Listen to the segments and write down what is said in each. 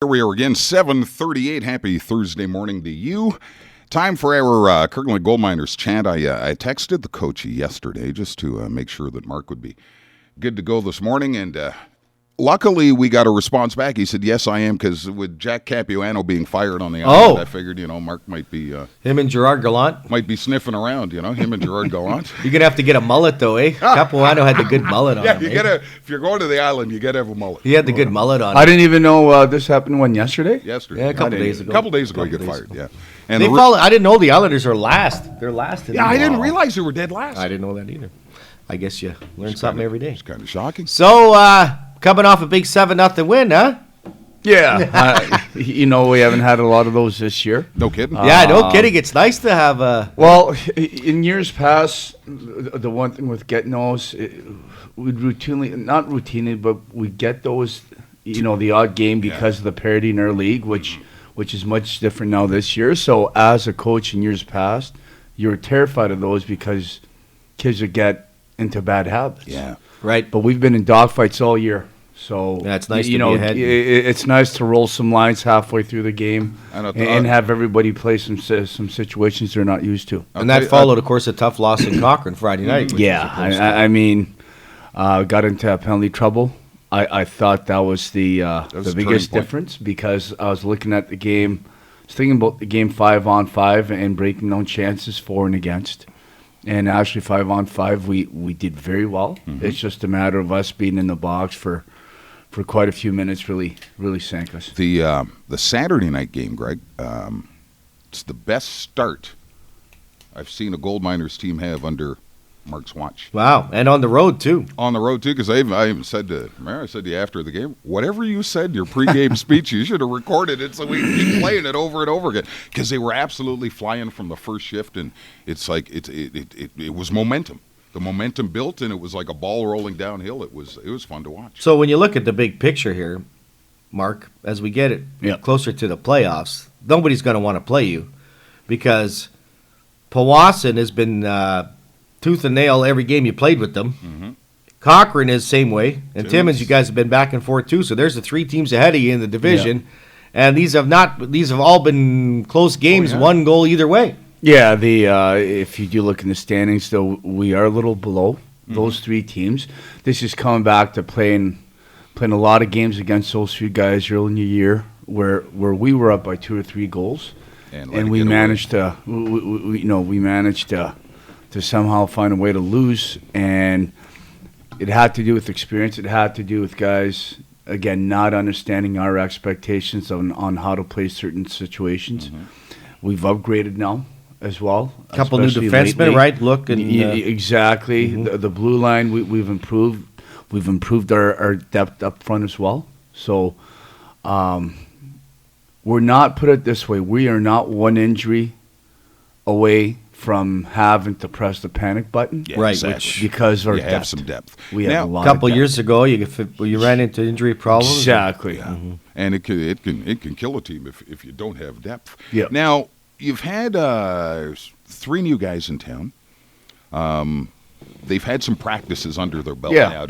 Here we are again, 7:38. Happy Thursday morning to you. Time for our Kirkland Gold Miners chant. I texted the coach yesterday just to make sure that Mark would be good to go this morning, and luckily we got a response back. He said, yes, I am, because with Jack Capuano being fired on the island, I figured, Mark might be... him and Gerard Gallant? Might be sniffing around, him and Gerard Gallant. You're going to have to get a mullet, though, eh? Capuano had the good mullet on him. If you're going to the island, you got to have a mullet. He had the good mullet on him. I didn't even know this happened yesterday? Yesterday. Yeah, a couple days ago. A couple days ago he got fired, yeah. And I didn't know the Islanders are last. They're last. I didn't realize they were dead last. I didn't know that either. I guess you learn something every day. It's kind of shocking. So, coming off a big 7-0 win, huh? Yeah. We haven't had a lot of those this year. No kidding. Yeah, no kidding. It's nice to have Well, in years past, the one thing with getting those, we'd not routinely, but we'd get those, the odd game because of the parity in our league, which is much different now this year. So as a coach in years past, you're terrified of those because kids would get into bad habits. Yeah. right. But we've been in dogfights all year. So Yeah, it's nice to be ahead. It's nice to roll some lines halfway through the game and have everybody play some situations they're not used to. And that followed, of course, a tough loss in Cochrane Friday night. I mean, got into penalty trouble. I thought that was the biggest difference because I was looking at the game, I was thinking about the game 5-on-5 and breaking down chances for and against. And actually 5-on-5 we did very well. Mm-hmm. It's just a matter of us being in the box for quite a few minutes really sank us. The Saturday night game, Greg, it's the best start I've seen a Gold Miners team have under Mark's watch. Wow, and on the road, too. On the road, too, because I even said to Mary, I said to you after the game, whatever you said in your pregame speech, you should have recorded it so we can keep playing it over and over again, because they were absolutely flying from the first shift, and it's like it was momentum. The momentum built, and it was like a ball rolling downhill. It was fun to watch. So when you look at the big picture here, Mark, as we get it closer to the playoffs, nobody's going to want to play you because Powassan has been tooth and nail every game you played with them. Mm-hmm. Cochrane is same way, and Timmins, you guys have been back and forth too. So there's the three teams ahead of you in the division, and these have all been close games, one goal either way. Yeah, if you do look in the standings, though, we are a little below those three teams. This is coming back to playing a lot of games against those three guys early in the year, where we were up by 2 or 3 goals, and we managed to somehow find a way to lose, and it had to do with experience. It had to do with guys, again, not understanding our expectations on how to play certain situations. Mm-hmm. We've upgraded now as well. A couple new defensemen, right? Look and exactly. Mm-hmm. The blue line we've improved. We've improved our depth up front as well. So we're not, put it this way, we are not one injury away from having to press the panic button, right? Exactly. Because our have some depth. We have a lot. A couple of depth. years ago, you ran into injury problems. Exactly, yeah. And it can kill a team if you don't have depth. Yeah. Now you've had 3 new guys in town. They've had some practices under their belt now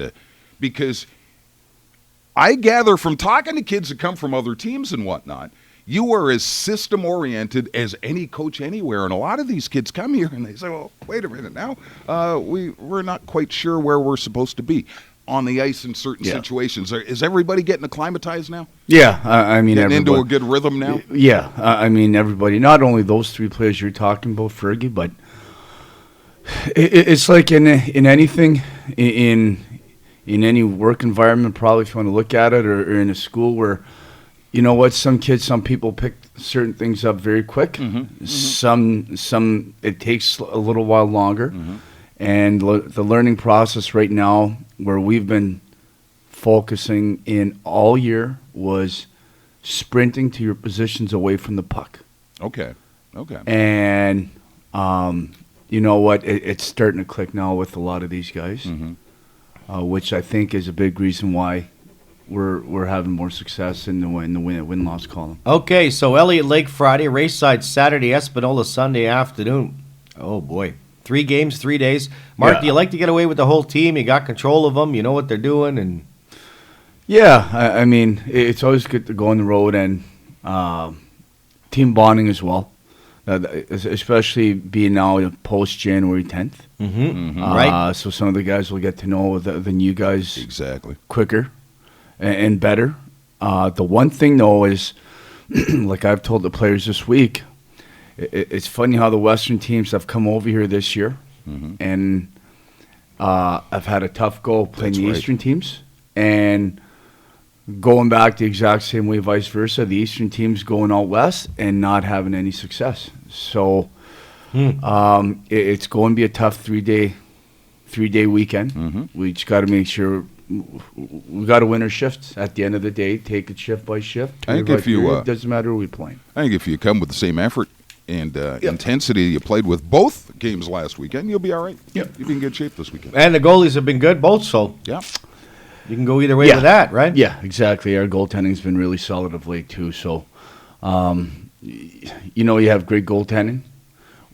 because I gather from talking to kids that come from other teams and whatnot, you are as system-oriented as any coach anywhere, and a lot of these kids come here and they say, well, wait a minute now, we're not quite sure where we're supposed to be on the ice in certain situations. Is everybody getting acclimatized now? Yeah, I mean, getting into a good rhythm now? Yeah, I mean, everybody, not only those 3 players you're talking about, Fergie, but it's like in anything, in any work environment, probably if you want to look at it, or in a school where, you know what, some people pick certain things up very quick. Mm-hmm. Some it takes a little while longer. Mm-hmm. And the learning process right now, where we've been focusing in all year, was sprinting to your positions away from the puck. Okay. And you know what, it's starting to click now with a lot of these guys, which I think is a big reason why we're having more success in the win-loss column. Okay, so Elliott Lake Friday, Rayside Saturday, Espanola Sunday afternoon. Oh, boy. 3 games, 3 days. Mark, do you like to get away with the whole team? You got control of them? You know what they're doing? And Yeah, I mean, it's always good to go on the road and team bonding as well, especially being now post January 10th. Right. So some of the guys will get to know the new guys Exactly. quicker and better. The one thing, though, is, like I've told the players this week, it's funny how the Western teams have come over here this year, and I've had a tough go playing the Eastern teams, and going back the exact same way, vice versa. The Eastern teams going out west and not having any success. So it's going to be a tough three-day weekend. We just got to make sure we got to win our shifts at the end of the day. Take it shift by shift. I think if you it doesn't matter who we playing. I think if you come with the same effort and intensity you played with both games last weekend, you'll be all right. Yep. You'll be in good shape this weekend. And the goalies have been good, both, so Yeah. you can go either way with that, right? Yeah, exactly. Our goaltending's been really solid of late too. So, you have great goaltending,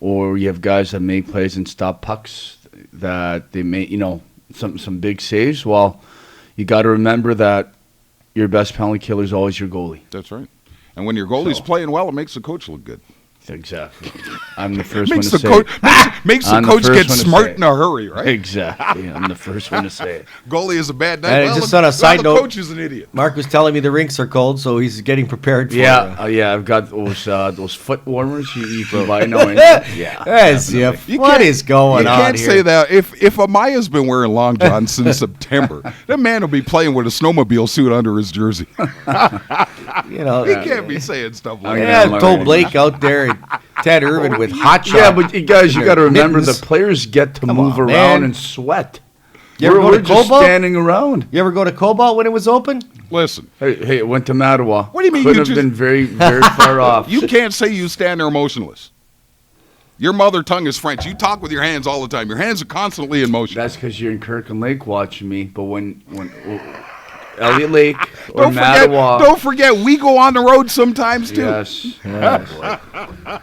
or you have guys that make plays and stop pucks that they make, some big saves. Well, you got to remember that your best penalty killer is always your goalie. That's right. And when your goalie's playing well, it makes the coach look good. Exactly. I'm the first one to say makes the coach get smart in a hurry, right? Exactly. I'm the first one to say it. Goalie is a bad night. And just on a side note, the coach is an idiot. Mark was telling me the rinks are cold, so he's getting prepared for I've got those foot warmers you can buy now. Yes, what is going on here? You can't say that. If Amaya's been wearing long johns since September, that man will be playing with a snowmobile suit under his jersey. He can't be saying stuff like that. I told Blake out there at Ted Irvin with hot shot. Yeah, but you guys, you got to remember the players get to move around and sweat. We're just standing around. You ever go to Cobalt when it was open? Listen. Hey, it went to Mattawa. What do you mean? Could have been very, very far off. You can't say you stand there motionless. Your mother tongue is French. You talk with your hands all the time. Your hands are constantly in motion. That's because you're in Kirkland Lake watching me. But when Elliott Lake or Mattawa. Don't forget, we go on the road sometimes too. Yes.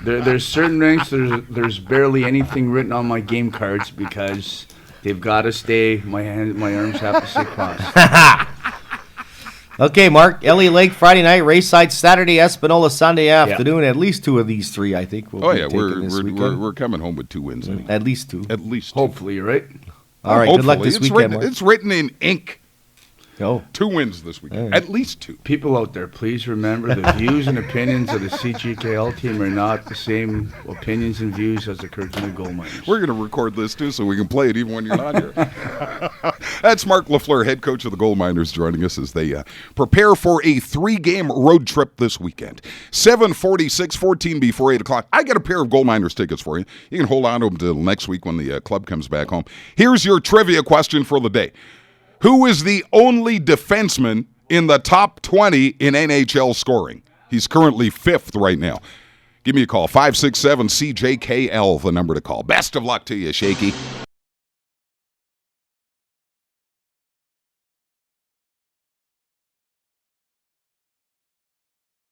There's certain rinks. There's barely anything written on my game cards because they've got to stay. My arms have to stay crossed. Okay, Mark. Elliott Lake Friday night, Rayside Saturday, Espanola Sunday afternoon. At least two of these three, I think. We're coming home with 2 wins. Anyway. At least two. At least. Hopefully, you're right. All right. Good luck this weekend. It's written in ink. Oh. 2 wins this weekend. At least 2. People out there, please remember the views and opinions of the CJKL team are not the same opinions and views as the Kirkland Gold Miners. We're going to record this, too, so we can play it even when you're not here. That's Marc Lafleur, head coach of the Gold Miners, joining us as they prepare for a 3-game road trip this weekend. 7:46, 14 before 8 o'clock. I got a pair of Gold Miners tickets for you. You can hold on to them until next week when the club comes back home. Here's your trivia question for the day. Who is the only defenseman in the top 20 in NHL scoring? He's currently 5th right now. Give me a call, 567-CJKL, the number to call. Best of luck to you, Shaky.